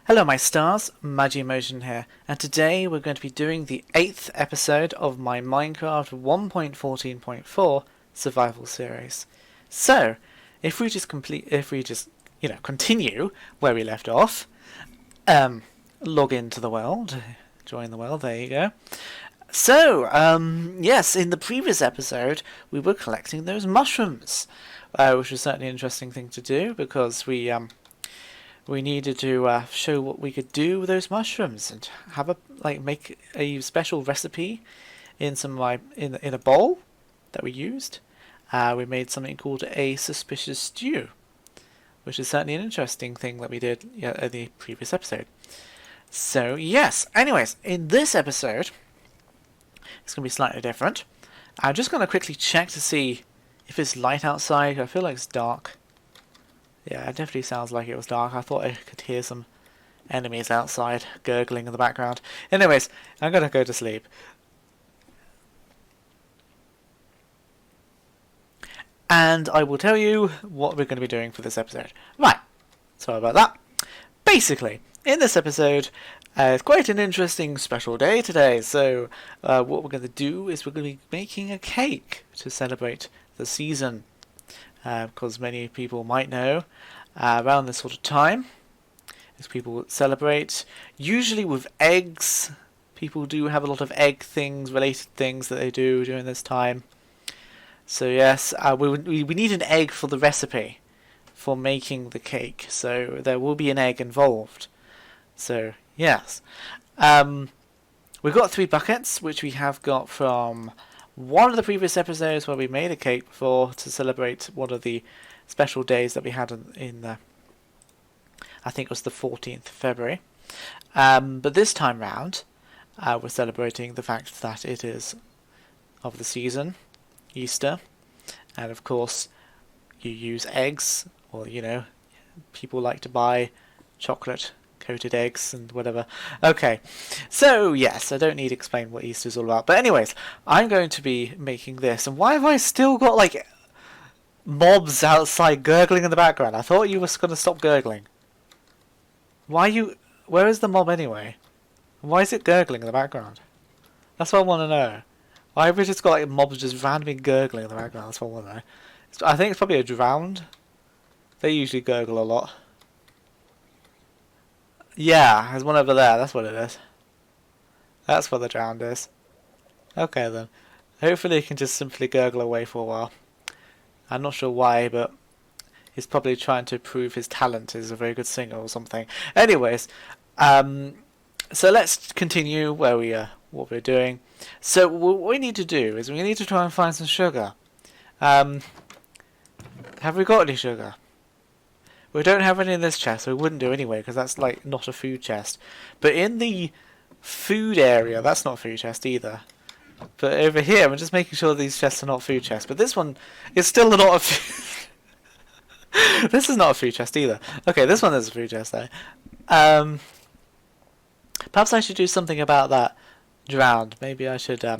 Hello my stars, Magimotion here, and today we're going to be doing the 8th episode of my Minecraft 1.14.4 survival series. So, if we just continue where we left off, log into the world, join the world, there you go. So, yes, in the previous episode we were collecting those mushrooms, which was certainly an interesting thing to do because we needed to show what we could do with those mushrooms and have make a special recipe in in a bowl that we used. We made something called a suspicious stew, which is certainly an interesting thing that we did in the previous episode. So yes, anyways, in this episode it's going to be slightly different. I'm just going to quickly check to see if it's light outside. I feel like it's dark. Yeah, it definitely sounds like it was dark. I thought I could hear some enemies outside gurgling in the background. Anyways, I'm going to go to sleep. And I will tell you what we're going to be doing for this episode. Right, sorry about that. Basically, in this episode, it's quite an interesting special day today. So what we're going to do is we're going to be making a cake to celebrate the season. Because many people might know, around this sort of time, as people celebrate, usually with eggs. People do have a lot of egg things, related things that they do during this time. So yes, we need an egg for the recipe for making the cake. So there will be an egg involved. So yes, we've got 3 buckets, which we have got from one of the previous episodes where we made a cake before to celebrate one of the special days that we had in I think it was the 14th of February. But this time round, we're celebrating the fact that it is of the season, Easter, and of course you use eggs, or people like to buy chocolate coated eggs and whatever. Okay, so yes, I don't need to explain what Easter's all about. But anyways, I'm going to be making this. And why have I still got like mobs outside gurgling in the background? I thought you were going to stop gurgling. Where is the mob anyway? Why is it gurgling in the background? That's what I want to know. Why have we just got like mobs just randomly gurgling in the background? That's what I want to know. I think it's probably a drowned. They usually gurgle a lot. Yeah, there's one over there, that's what it is. That's what the drowned is. Okay then. Hopefully he can just simply gurgle away for a while. I'm not sure why, but he's probably trying to prove his talent is a very good singer or something. Anyways, so let's continue what we're doing. So what we need to do is we need to try and find some sugar. Have we got any sugar? We don't have any in this chest, so we wouldn't do anyway, because that's like not a food chest. But in the food area, that's not a food chest either. But over here, I'm just making sure these chests are not food chests. But this one is still not a food. This is not a food chest either. Okay, this one is a food chest though. Perhaps I should do something about that drowned. Maybe I should, I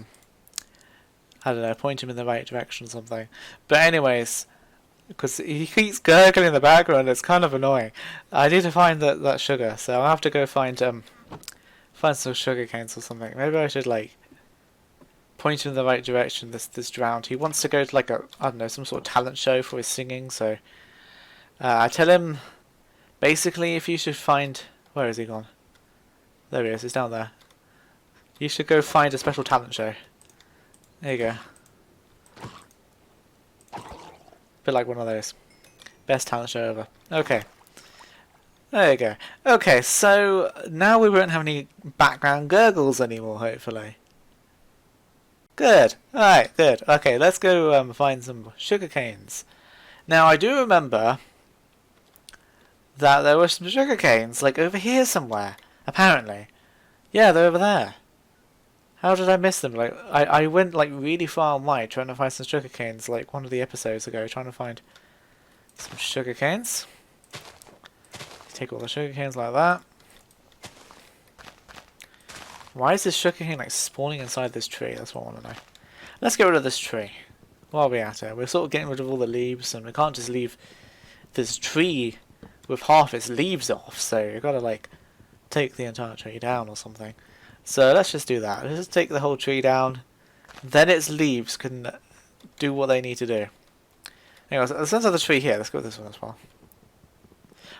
don't know, point him in the right direction or something. But anyways, because he keeps gurgling in the background, it's kind of annoying. I need to find that sugar, so I'll have to go find some sugar canes or something. Maybe I should like point him in the right direction. This drowned. He wants to go to like I don't know, some sort of talent show for his singing. So I tell him basically if you should find, where is he gone? There he is. He's down there. You should go find a special talent show. There you go. Bit like one of those. Best talent show ever. Okay. There you go. Okay, so now we won't have any background gurgles anymore, hopefully. Good. Alright, good. Okay, let's go find some sugar canes. Now, I do remember that there were some sugar canes, like over here somewhere, apparently. Yeah, they're over there. How did I miss them? Like I went like really far and wide trying to find some sugar canes, like one of the episodes ago, trying to find some sugar canes. Take all the sugar canes like that. Why is this sugar cane like spawning inside this tree? That's what I want to know. Let's get rid of this tree. While we're at it, we're sort of getting rid of all the leaves, and we can't just leave this tree with half its leaves off. So you've got to like take the entire tree down or something. So let's just do that. Let's just take the whole tree down. Then its leaves can do what they need to do. Anyways, in the sense of the tree here, let's go with this one as well.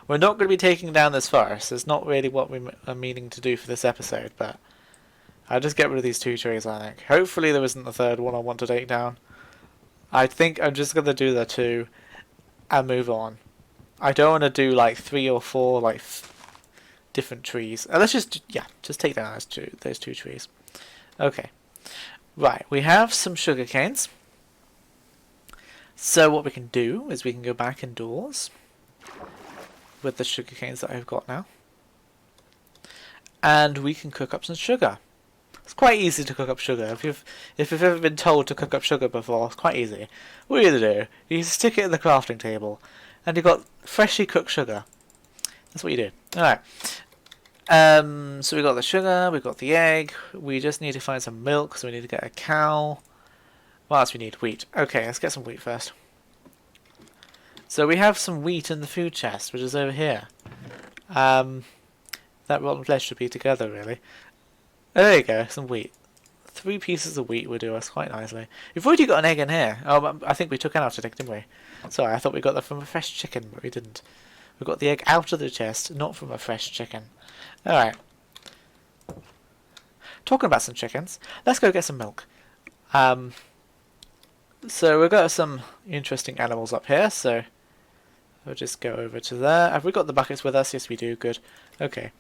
We're not going to be taking down this forest. It's not really what we are meaning to do for this episode, but I'll just get rid of these 2 trees, I think. Hopefully there isn't a third one I want to take down. I think I'm just going to do the 2 and move on. I don't want to do like 3 or 4 like different trees. Let's just take down those two trees. Okay. Right, we have some sugar canes. So what we can do is we can go back indoors with the sugar canes that I've got now. And we can cook up some sugar. It's quite easy to cook up sugar. If you've ever been told to cook up sugar before, it's quite easy. What you do, you stick it in the crafting table, and you've got freshly cooked sugar. That's what you do. Alright. So we got the sugar, we got the egg, we just need to find some milk, so we need to get a cow. What else we need? Wheat. Okay, let's get some wheat first. So we have some wheat in the food chest, which is over here. That rotten flesh should be together, really. There you go, some wheat. 3 pieces of wheat will do us quite nicely. We've already got an egg in here. Oh, I think we took it out today, didn't we? Sorry, I thought we got that from a fresh chicken, but we didn't. We got the egg out of the chest, not from a fresh chicken. Alright. Talking about some chickens, let's go get some milk. So we've got some interesting animals up here, so we'll just go over to there. Have we got the buckets with us? Yes, we do. Good. Okay.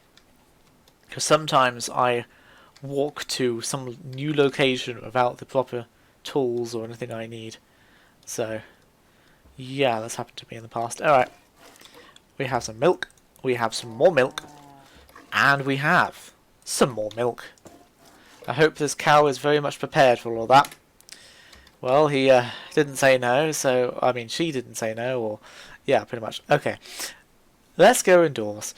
Because sometimes I walk to some new location without the proper tools or anything I need. So, yeah, that's happened to me in the past. Alright. We have some milk. We have some more milk. And we have some more milk. I hope this cow is very much prepared for all that. Well, he didn't say no, so, I mean, she didn't say no, or, yeah, pretty much. Okay, let's go indoors.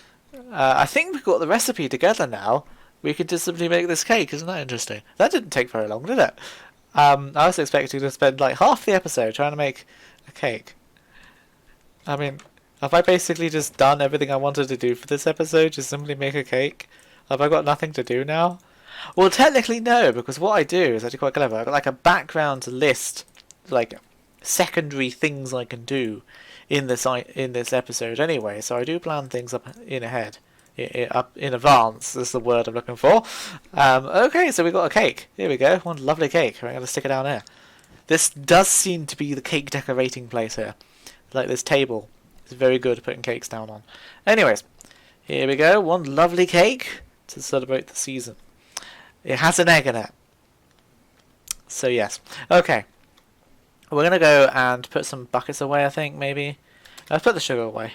I think we've got the recipe together now. We can just simply make this cake, isn't that interesting? That didn't take very long, did it? I was expecting to spend, like, half the episode trying to make a cake. I mean, have I basically just done everything I wanted to do for this episode, just simply make a cake? Have I got nothing to do now? Well, technically no, because what I do is actually quite clever. I've got like a background list, like secondary things I can do in this episode anyway. So I do plan things up in advance. Is the word I'm looking for. Okay, so we got a cake. Here we go. One lovely cake. I'm going to stick it down here. This does seem to be the cake decorating place here. Like this table is very good at putting cakes down on. Anyways, here we go. One lovely cake to celebrate the season. It has an egg in it. So yes. Okay. We're going to go and put some buckets away, I think, maybe. Let's put the sugar away.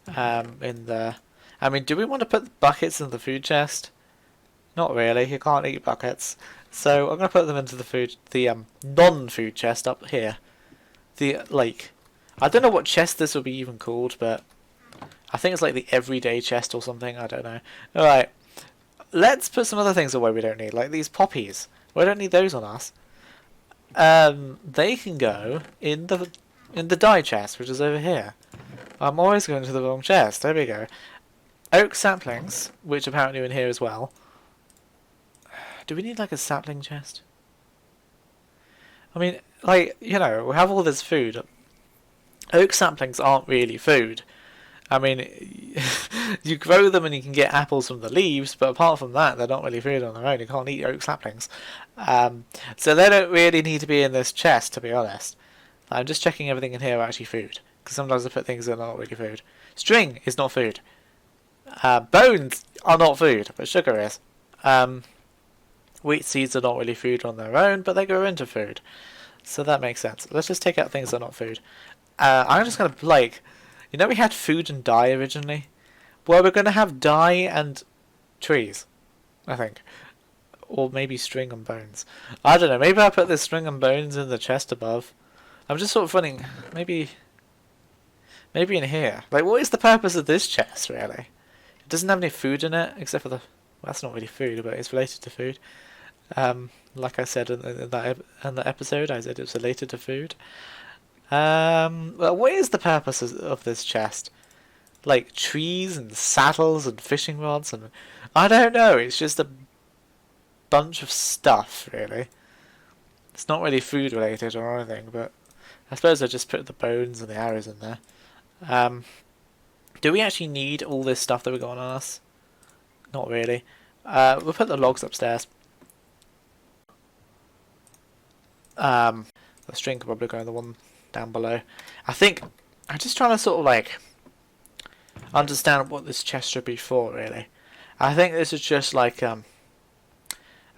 In the... I mean, do we want to put the buckets in the food chest? Not really. You can't eat buckets. So I'm going to put them into the non-food chest up here. The, like... I don't know what chest this would be even called, but... I think it's like the everyday chest or something. I don't know. Alright. Let's put some other things away we don't need, like these poppies. We don't need those on us. They can go in the dye chest, which is over here. I'm always going to the wrong chest. There we go. Oak saplings, which apparently are in here as well. Do we need like a sapling chest? I mean, like, you know, we have all this food. Oak saplings aren't really food. I mean, you grow them and you can get apples from the leaves, but apart from that, they're not really food on their own. You can't eat oak saplings. So they don't really need to be in this chest, to be honest. I'm just checking everything in here are actually food, because sometimes I put things that are not really food. String is not food. Bones are not food, but sugar is. Wheat seeds are not really food on their own, but they go into food. So that makes sense. Let's just take out things that are not food. I'm just going to, like... You know we had food and dye originally? Well, we're going to have dye and trees, I think. Or maybe string and bones. I don't know, maybe I'll put the string and bones in the chest above. I'm just sort of running, maybe in here. Like, what is the purpose of this chest, really? It doesn't have any food in it, except for the... Well, that's not really food, but it's related to food. Like I said in the episode, I said it's related to food. Well, what is the purpose of this chest? like trees and saddles and fishing rods and I don't know. It's just a bunch of stuff, really. It's not really food related or anything, but I suppose I just put the bones and the arrows in there. Do we actually need all this stuff that we got on us? Not really. We'll put the logs upstairs. The string could probably go in the one down below. I think I'm just trying to sort of like understand what this chest should be for, really. I think this is just like a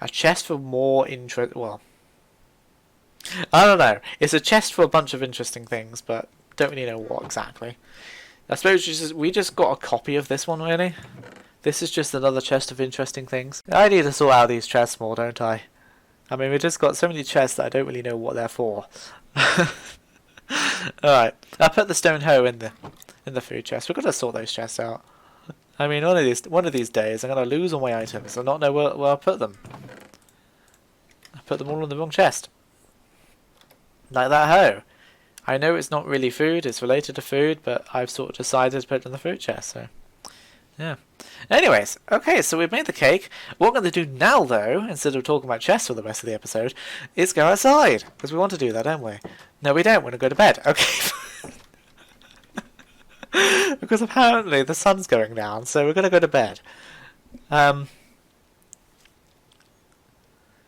chest for more interest. Well, I don't know. It's a chest for a bunch of interesting things, but don't really know what exactly. I suppose we just got a copy of this one, really. This is just another chest of interesting things. I need to sort out these chests more, don't I? I mean, we just got so many chests that I don't really know what they're for. Alright, I put the stone hoe in the food chest. We've got to sort those chests out. I mean, one of these days I'm going to lose all my items and not know where I put them. I put them all in the wrong chest. Like that hoe. I know it's not really food, it's related to food, but I've sort of decided to put it in the food chest, so yeah. Anyways, okay, so we've made the cake. What we're going to do now, though, instead of talking about chests for the rest of the episode, is go outside. Because we want to do that, don't we? No, we don't. We're going to go to bed. Okay. Because apparently the sun's going down, so we're going to go to bed. But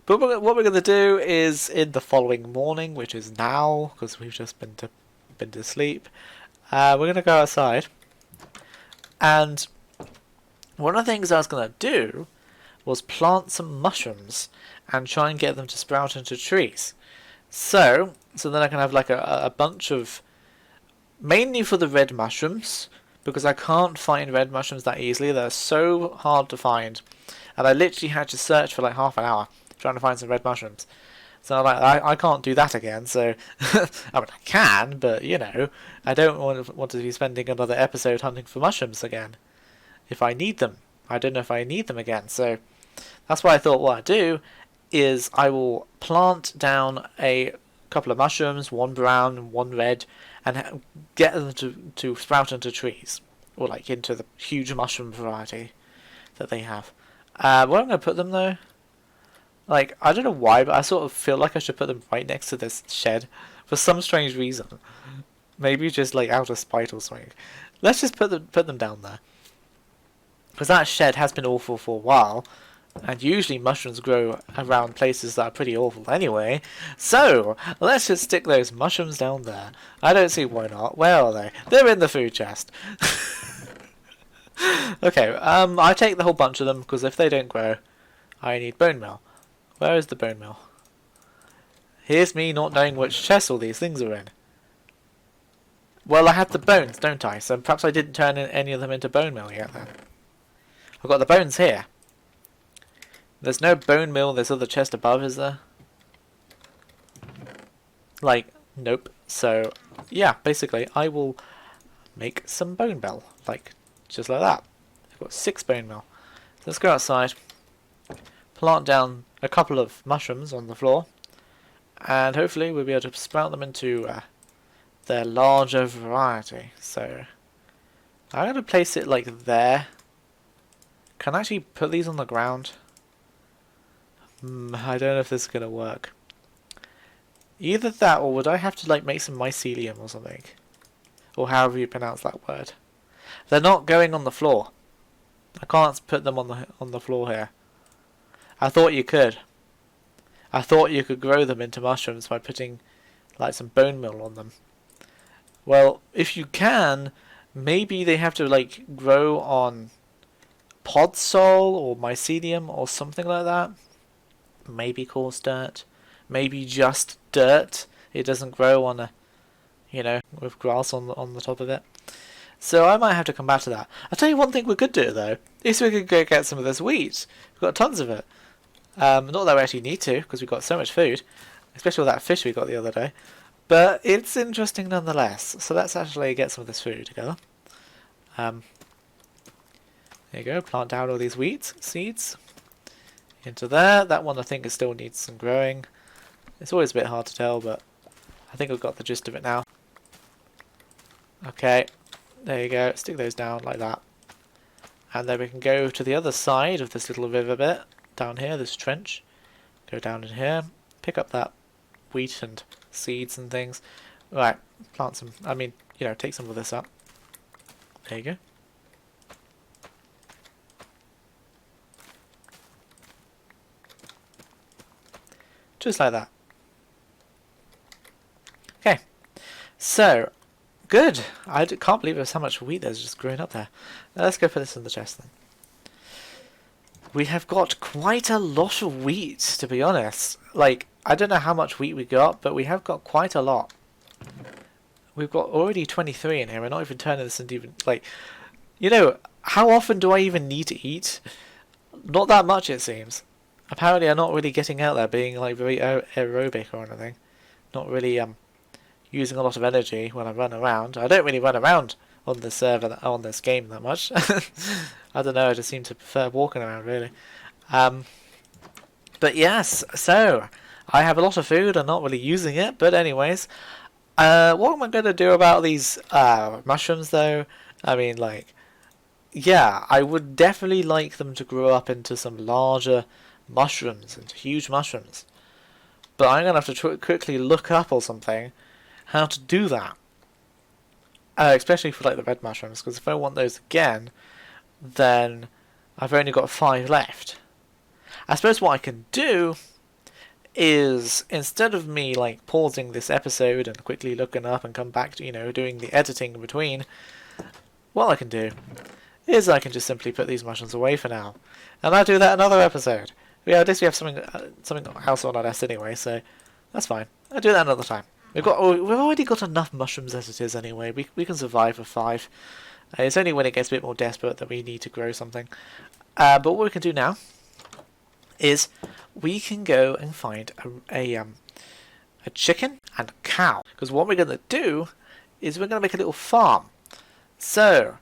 what we're going to do is in the following morning, which is now, because we've just been to sleep, we're going to go outside. And one of the things I was going to do was plant some mushrooms and try and get them to sprout into trees. So then I can have like a bunch of, mainly for the red mushrooms, because I can't find red mushrooms that easily. They're so hard to find. And I literally had to search for like half an hour trying to find some red mushrooms. So I'm like, I can't do that again, so I mean I can, but you know, I don't want to be spending another episode hunting for mushrooms again. If I need them. I don't know if I need them again, so that's why I thought what I'd do is I will plant down a couple of mushrooms, one brown and one red, and get them to sprout into trees, or like into the huge mushroom variety that they have. Where I'm going to put them though? Like, I don't know why, but I sort of feel like I should put them right next to this shed for some strange reason. Maybe just like out of spite or something. Let's just put them down there. Because that shed has been awful for a while, and usually mushrooms grow around places that are pretty awful anyway. So, let's just stick those mushrooms down there. I don't see why not. Where are they? They're in the food chest. Okay, I take the whole bunch of them, because if they don't grow, I need bone meal. Where is the bone meal? Here's me not knowing which chest all these things are in. Well, I had the bones, don't I? So perhaps I didn't turn any of them into bone meal yet then. I've got the bones here. There's no bone meal in this other chest above, is there? Like, nope. So, yeah, basically, I will make some bone meal. Like, just like that. I've got 6 bone meal. So let's go outside. Plant down a couple of mushrooms on the floor. And hopefully we'll be able to sprout them into their larger variety. So, I'm going to place it like there. Can I actually put these on the ground? I don't know if this is going to work. Either that, or would I have to like make some mycelium or something? Or however you pronounce that word. They're not going on the floor. I can't put them on the floor here. I thought you could. I thought you could grow them into mushrooms by putting like some bone meal on them. Well, if you can, maybe they have to like grow on podsol or mycelium or something like that. Maybe coarse dirt. Maybe just dirt. It doesn't grow on a, you know, with grass on the top of it. So I might have to come back to that. I'll tell you one thing we could do though. Is we could go get some of this wheat. We've got tons of it. Not that we actually need to, because we've got so much food. Especially with that fish we got the other day. But it's interesting nonetheless. So let's actually get some of this food together. There you go. Plant down all these wheat seeds into there. That one I think it still needs some growing. It's always a bit hard to tell, but I think I've got the gist of it now. Okay. There you go. Stick those down like that. And then we can go to the other side of this little river bit. Down here, this trench. Go down in here. Pick up that wheat and seeds and things. Right, plant some, I mean, you know, take some of this up. There you go. Just like that. Okay, so, good. I can't believe there's how much wheat there's just growing up there. Now let's go put this in the chest then. We have got quite a lot of wheat, to be honest. Like, I don't know how much wheat we got, but we have got quite a lot. We've got already 23 in here. We're not even turning this into even, like, you know, how often do I even need to eat? Not that much, it seems. Apparently I'm not really getting out there being, like, very aerobic or anything. Not really, using a lot of energy when I run around. I don't really run around on this server, on this game that much. I don't know, I just seem to prefer walking around, really. But yes, so, I have a lot of food, I'm not really using it, but anyways. What am I going to do about these mushrooms, though? I mean, like, yeah, I would definitely like them to grow up into some larger mushrooms, into huge mushrooms. But I'm going to have to quickly look up or something how to do that. Especially for, like, the red mushrooms, because if I want those again, then I've only got 5 left. I suppose what I can do is, instead of me, like, pausing this episode and quickly looking up and come back to, you know, doing the editing in between, what I can do is I can just simply put these mushrooms away for now. And I'll do that another episode. Yeah, at least we have something else on our list anyway, so that's fine. I'll do that another time. We've already got enough mushrooms as it is anyway. We can survive for 5. It's only when it gets a bit more desperate that we need to grow something. But what we can do now is we can go and find a chicken and a cow. Because what we're going to do is we're going to make a little farm. So,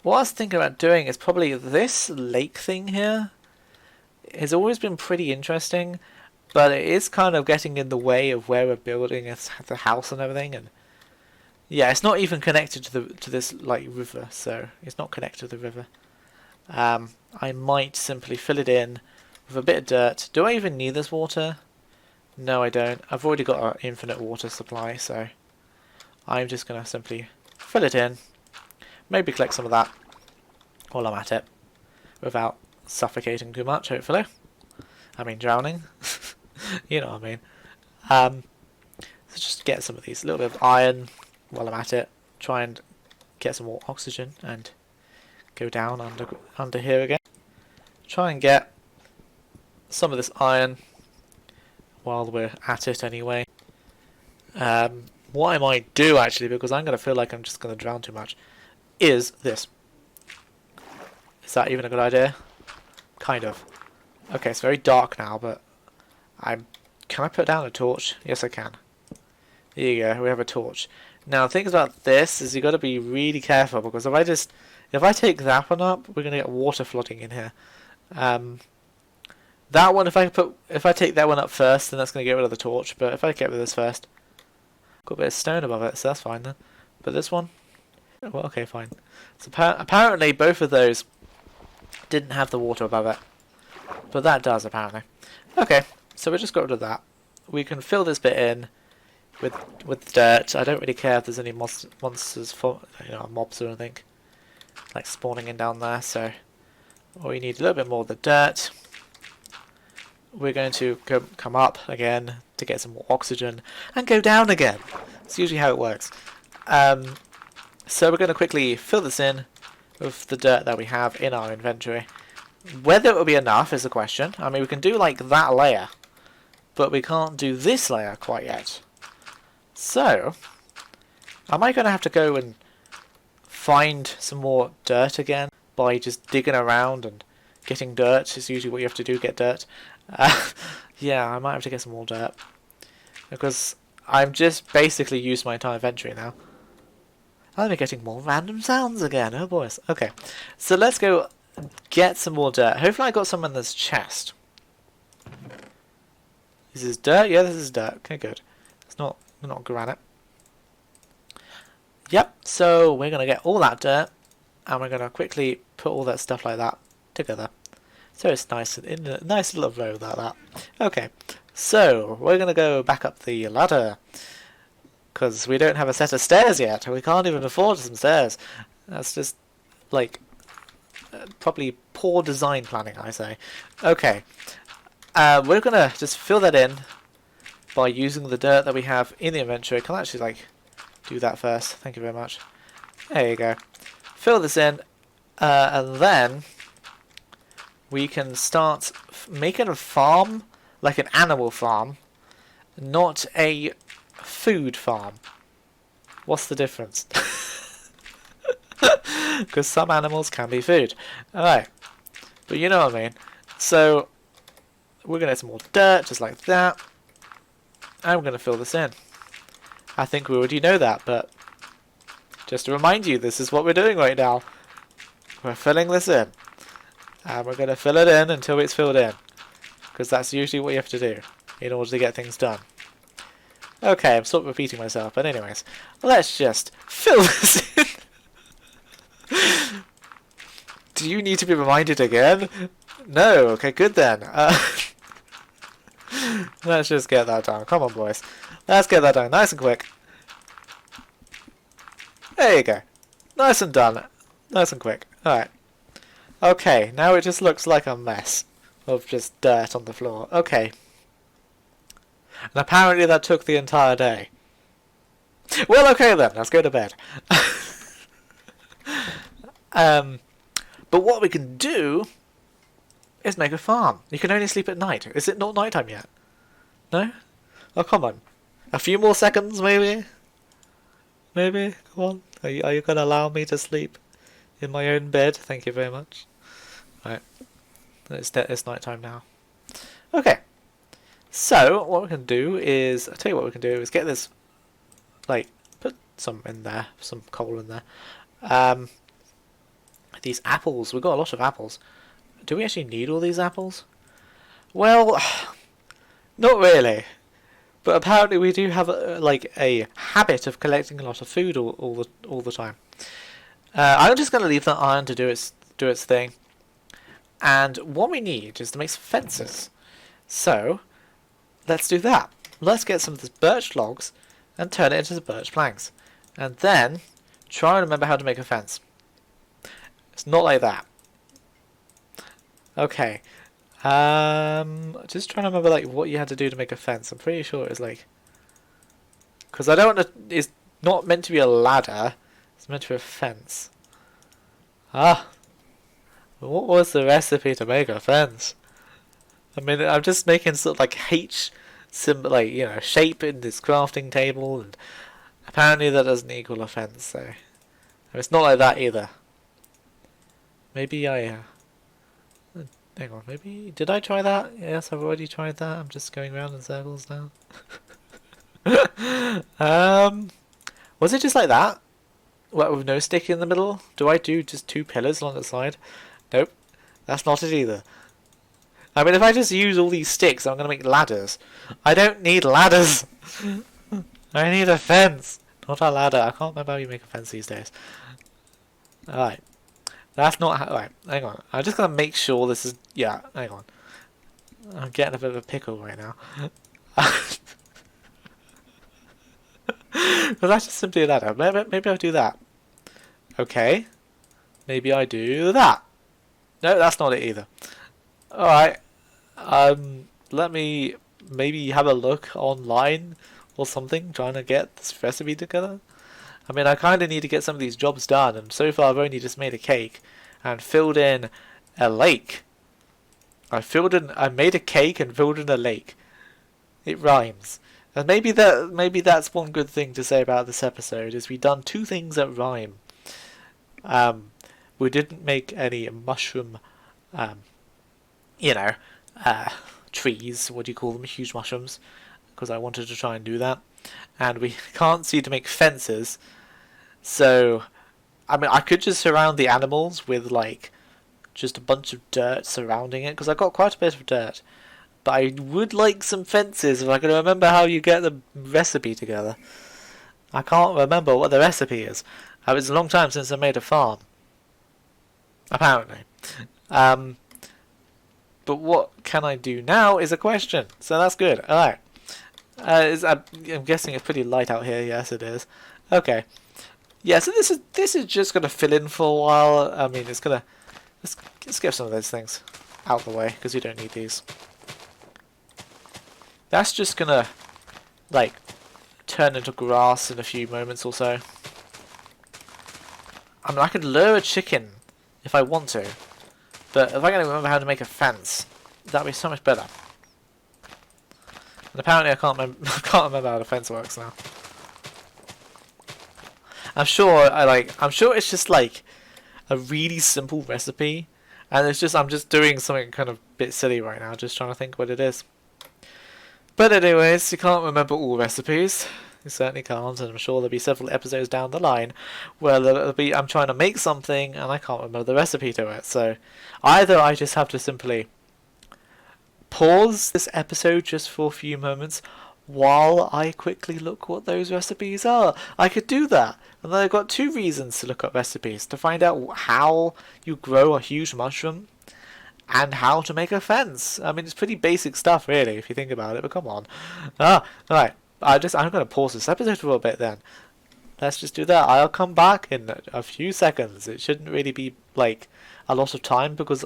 what I was thinking about doing is probably this lake thing here. It has always been pretty interesting, but it is kind of getting in the way of where we're building the house and everything. And yeah, it's not even connected to this, like, river, so it's not connected to the river. I might simply fill it in with a bit of dirt. Do I even need this water? No, I don't. I've already got an infinite water supply, so I'm just going to simply fill it in. Maybe collect some of that while I'm at it, without suffocating too much, hopefully. I mean, drowning. You know what I mean. So just get some of these. A little bit of iron while I'm at it. Try and get some more oxygen and go down under here again. Try and get some of this iron while we're at it anyway. What I might do, actually, because I'm going to feel like I'm just going to drown too much, is this. Is that even a good idea? Kind of. Okay, it's very dark now, but can I put down a torch? Yes, I can. There you go, we have a torch. Now, the thing about this is you've got to be really careful, because if I take that one up, we're going to get water flooding in here. That one, if I take that one up first, then that's going to get rid of the torch. But if I get rid of this first, got a bit of stone above it, so that's fine then. But this one, well, okay, fine. So apparently both of those didn't have the water above it, but that does apparently. Okay, so we just got rid of that. We can fill this bit in with dirt. I don't really care if there's any monsters, mobs or anything like spawning in down there. So all you need a little bit more of the dirt. We're going to come up again to get some more oxygen and go down again. It's usually how it works. So we're going to quickly fill this in with the dirt that we have in our inventory. Whether it will be enough is the question. I mean, we can do like that layer, but we can't do this layer quite yet. So, am I going to have to go and find some more dirt again by just digging around and getting dirt? Is usually what you have to do, get dirt. Yeah, I might have to get some more dirt, because I've just basically used my entire inventory now. I'm getting more random sounds again. Oh boys. Okay, so let's go get some more dirt. Hopefully I got some in this chest. Is this dirt? Yeah, this is dirt. Okay, good. It's not granite. Yep, so we're going to get all that dirt, and we're going to quickly put all that stuff like that together. So it's nice and in a nice little row like that. Okay, so we're going to go back up the ladder, because we don't have a set of stairs yet. We can't even afford some stairs. That's just, like, probably poor design planning, I say. Okay, we're going to just fill that in by using the dirt that we have in the inventory. Can I actually, like, do that first? Thank you very much. There you go. Fill this in, and then we can start making a farm, like an animal farm, not a food farm. What's the difference? Because some animals can be food. Alright, but you know what I mean. So, we're going to get some more dirt, just like that. And we're going to fill this in. I think we already know that, but just to remind you, this is what we're doing right now. We're filling this in. And we're going to fill it in until it's filled in. Because that's usually what you have to do in order to get things done. Okay, I'm sort of repeating myself, but anyways. Let's just fill this in. Do you need to be reminded again? No, okay, good then. Let's just get that done. Come on, boys. Let's get that done nice and quick. There you go. Nice and done. Nice and quick. Alright. Okay, now it just looks like a mess of just dirt on the floor. Okay. And apparently that took the entire day. Well, okay then. Let's go to bed. But what we can do is make a farm. You can only sleep at night. Is it not nighttime yet? No? Oh, come on. A few more seconds, maybe? Maybe? Come on. Are you going to allow me to sleep in my own bed? Thank you very much. Right. It's nighttime now. Okay. So, what we can do is... I'll tell you what we can do is get this... Like, put some in there. Some coal in there. These apples. We've got a lot of apples. Do we actually need all these apples? Well, not really. But apparently we do have like a habit of collecting a lot of food all the time. I'm just going to leave that iron to do its thing. And what we need is to make some fences. So let's do that. Let's get some of this birch logs and turn it into the birch planks, and then try and remember how to make a fence. It's not like that. Okay. Just trying to remember like what you had to do to make a fence. I'm pretty sure it was like, because I don't want to. It's not meant to be a ladder. It's meant to be a fence. Ah. What was the recipe to make a fence? I mean, I'm just making sort of like H symbol, like, you know, shape in this crafting table, and apparently that doesn't equal a fence. So it's not like that either. Maybe I. Hang on, maybe... Did I try that? Yes, I've already tried that. I'm just going around in circles now. Was it just like that? What, with no stick in the middle? Do I do just 2 pillars along the side? Nope. That's not it either. I mean, if I just use all these sticks, I'm going to make ladders. I don't need ladders! I need a fence! Not a ladder. I can't remember how you make a fence these days. Alright. That's not how... Right, hang on. I'm just going to make sure this is... Yeah, hang on. I'm getting a bit of a pickle right now. Well, that's just simply a ladder. Maybe I'll do that. Okay. Maybe I do that. No, that's not it either. Alright. Let me maybe have a look online or something, trying to get this recipe together. I mean, I kind of need to get some of these jobs done, and so far I've only just made a cake and filled in a lake. I made a cake and filled in a lake. It rhymes. And maybe that's one good thing to say about this episode, is we done 2 things that rhyme. We didn't make any mushroom, trees, what do you call them, huge mushrooms, because I wanted to try and do that. And we can't seem to make fences. So, I mean, I could just surround the animals with, like, just a bunch of dirt surrounding it, because I've got quite a bit of dirt. But I would like some fences if I can remember how you get the recipe together. I can't remember what the recipe is. It's a long time since I made a farm. Apparently. Um, but what can I do now is a question. So that's good. Alright. I'm guessing it's pretty light out here. Yes, it is. Okay. Yeah, so this is just gonna fill in for a while. I mean, it's gonna let's get some of those things out of the way because you don't need these. That's just gonna like turn into grass in a few moments or so. I mean, I could lure a chicken if I want to, but if I can remember how to make a fence, that'd be so much better. And apparently, I can't remember. I can't remember how the fence works now. I'm sure it's just like a really simple recipe, and I'm just doing something kind of a bit silly right now, just trying to think what it is. But anyways, you can't remember all recipes. You certainly can't, and I'm sure there'll be several episodes down the line where I'm trying to make something and I can't remember the recipe to it. So either I just have to simply pause this episode just for a few moments while I quickly look what those recipes are. I could do that. And then I've got two reasons to look up recipes. To find out how you grow a huge mushroom and how to make a fence. I mean, it's pretty basic stuff, really, if you think about it, but come on. Right. I'm going to pause this episode for a bit then. Let's just do that. I'll come back in a few seconds. It shouldn't really be, like, a lot of time because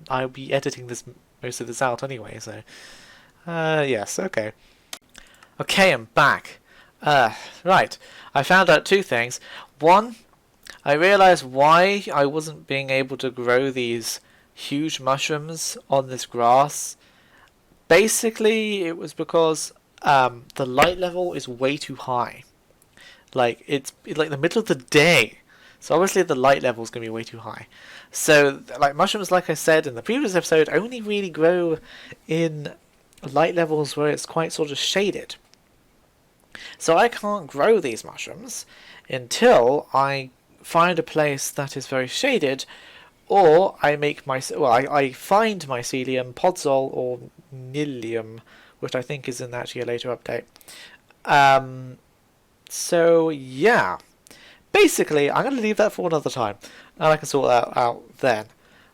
I'll be editing most of this out anyway, so... yes, okay. Okay, I'm back. Right. I found out two things. One, I realised why I wasn't being able to grow these huge mushrooms on this grass. Basically, it was because the light level is way too high. Like, it's like the middle of the day. So obviously the light level is going to be way too high. So, like, mushrooms, like I said in the previous episode, only really grow in light levels where it's quite sort of shaded. So I can't grow these mushrooms until I find a place that is very shaded, or I find mycelium, podzol, or nilium, which I think is in actually a later update. So yeah, basically I'm going to leave that for another time, and I can sort that out then.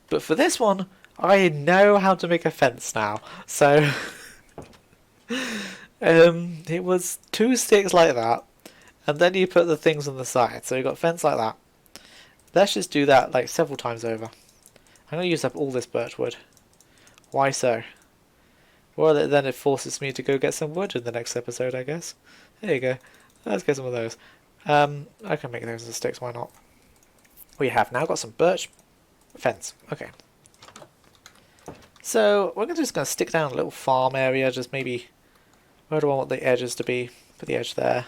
But for this one, I know how to make a fence now. So it was 2 sticks like that, and then you put the things on the side. So you got a fence like that. Let's just do that like several times over. I'm going to use up all this birch wood. Why so? Well, then it forces me to go get some wood in the next episode, I guess. There you go. Let's get some of those. I can make those as sticks, why not? We have now got some birch fence. Okay. So, we're just going to stick down a little farm area, just maybe... Where do I want the edges to be? Put the edge there.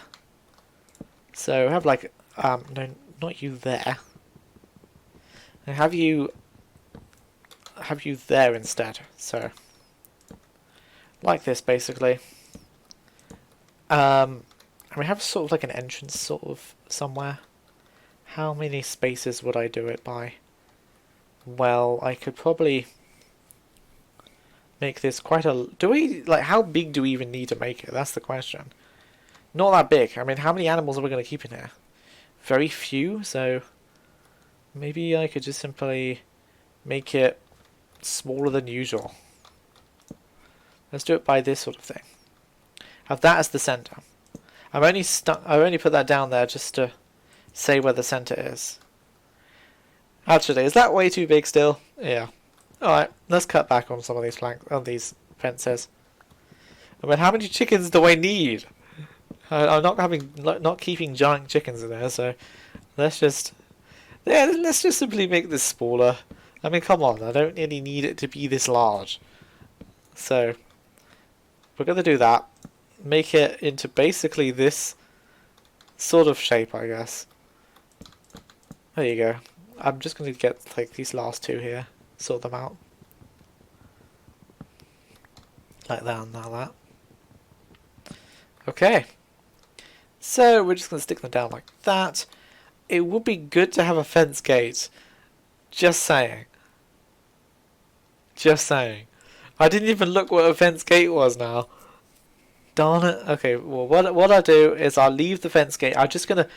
So, have like... no, not you there. And have you there instead. So... Like this, basically. And we have sort of like an entrance sort of somewhere. How many spaces would I do it by? Well, I could probably make this quite a... how big do we even need to make it? That's the question. Not that big. I mean, how many animals are we going to keep in here? Very few, so... Maybe I could just simply make it smaller than usual. Let's do it by this sort of thing. Have that as the center. I've only put that down there just to say where the center is. Actually, is that way too big still? Yeah. Alright, let's cut back on some of these fences. I mean, how many chickens do I need? I'm not keeping giant chickens in there, so let's just simply make this smaller. I mean, come on, I don't really need it to be this large. So we're going to do that. Make it into basically this sort of shape, I guess. There you go. I'm just going to get like these last two here. Sort them out. Like that and like that. Okay. So we're just going to stick them down like that. It would be good to have a fence gate. Just saying. Just saying. I didn't even look what a fence gate was now. Darn it. Okay, well, what I do is I'll leave the fence gate. I'm just going to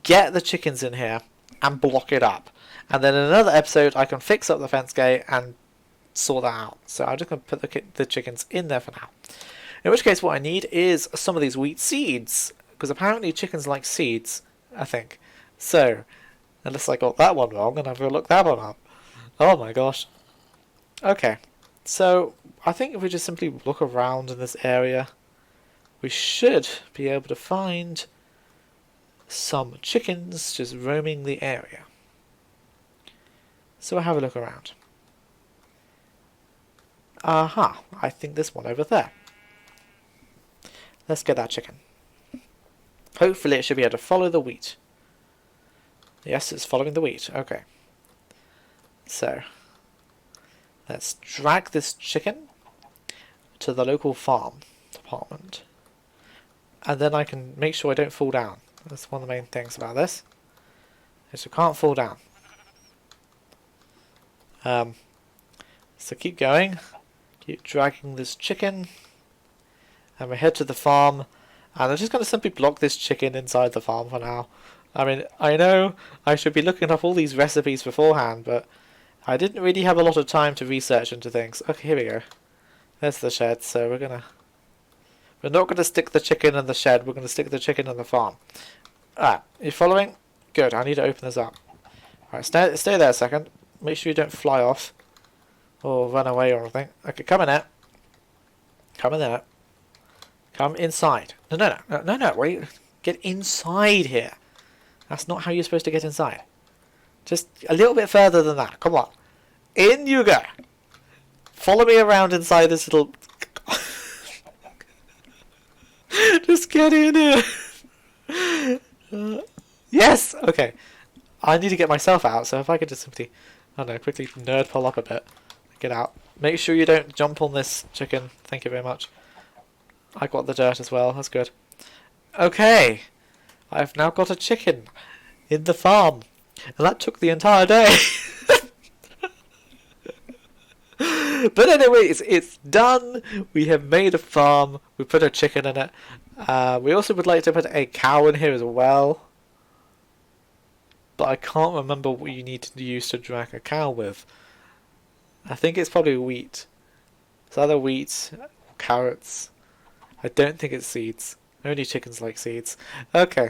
get the chickens in here and block it up. And then in another episode, I can fix up the fence gate and sort that out. So I'm just going to put the chickens in there for now. In which case, what I need is some of these wheat seeds. Because apparently chickens like seeds, I think. So, unless I got that one wrong and I've looked that one up. Oh my gosh. Okay. So, I think if we just simply look around in this area, we should be able to find some chickens just roaming the area. So we'll have a look around. Aha, I think this one over there. Let's get that chicken. Hopefully it should be able to follow the wheat. Yes, it's following the wheat. Okay. So, let's drag this chicken to the local farm department. And then I can make sure I don't fall down. That's one of the main things about this. Is you can't fall down. So keep going. Keep dragging this chicken. And we head to the farm. And I'm just going to simply block this chicken inside the farm for now. I mean, I know I should be looking up all these recipes beforehand, but I didn't really have a lot of time to research into things. Okay, here we go. There's the shed, so we're not going to stick the chicken in the shed, we're going to stick the chicken in the farm. Alright, you following? Good, I need to open this up. Alright, stay there a second. Make sure you don't fly off. Or run away or anything. Okay, come in there. Come in there. Come inside. No, wait. Get inside here. That's not how you're supposed to get inside. Just a little bit further than that. Come on. In you go. Follow me around inside this little... Just get in here. Yes! Okay. I need to get myself out, so if I could just simply... I don't know, quickly nerd pull up a bit. Get out. Make sure you don't jump on this chicken. Thank you very much. I got the dirt as well. That's good. Okay. I've now got a chicken in the farm. And that took the entire day. But anyway, it's done. We have made a farm. We put a chicken in it. We also would like to put a cow in here as well. But I can't remember what you need to use to drag a cow with. I think it's probably wheat. It's either wheat, or carrots. I don't think it's seeds. Only chickens like seeds. Okay.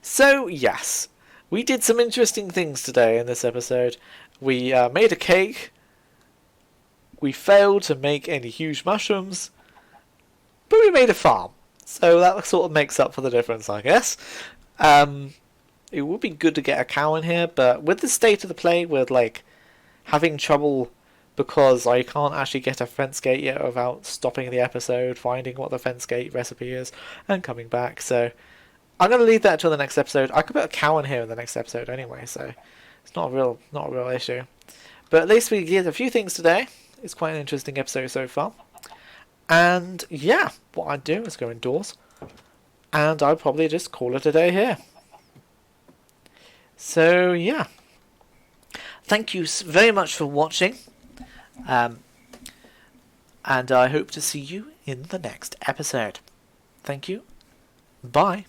So, yes. We did some interesting things today in this episode. We made a cake. We failed to make any huge mushrooms. But we made a farm. So that sort of makes up for the difference, I guess. It would be good to get a cow in here, but with the state of the play, with like having trouble because I can't actually get a fence gate yet without stopping the episode, finding what the fence gate recipe is, and coming back. So I'm going to leave that till the next episode. I could put a cow in here in the next episode anyway, so it's not a real issue. But at least we did a few things today. It's quite an interesting episode so far. And yeah, what I'd do is go indoors, and I'd probably just call it a day here. So yeah, thank you very much for watching, and I hope to see you in the next episode. Thank you. Bye.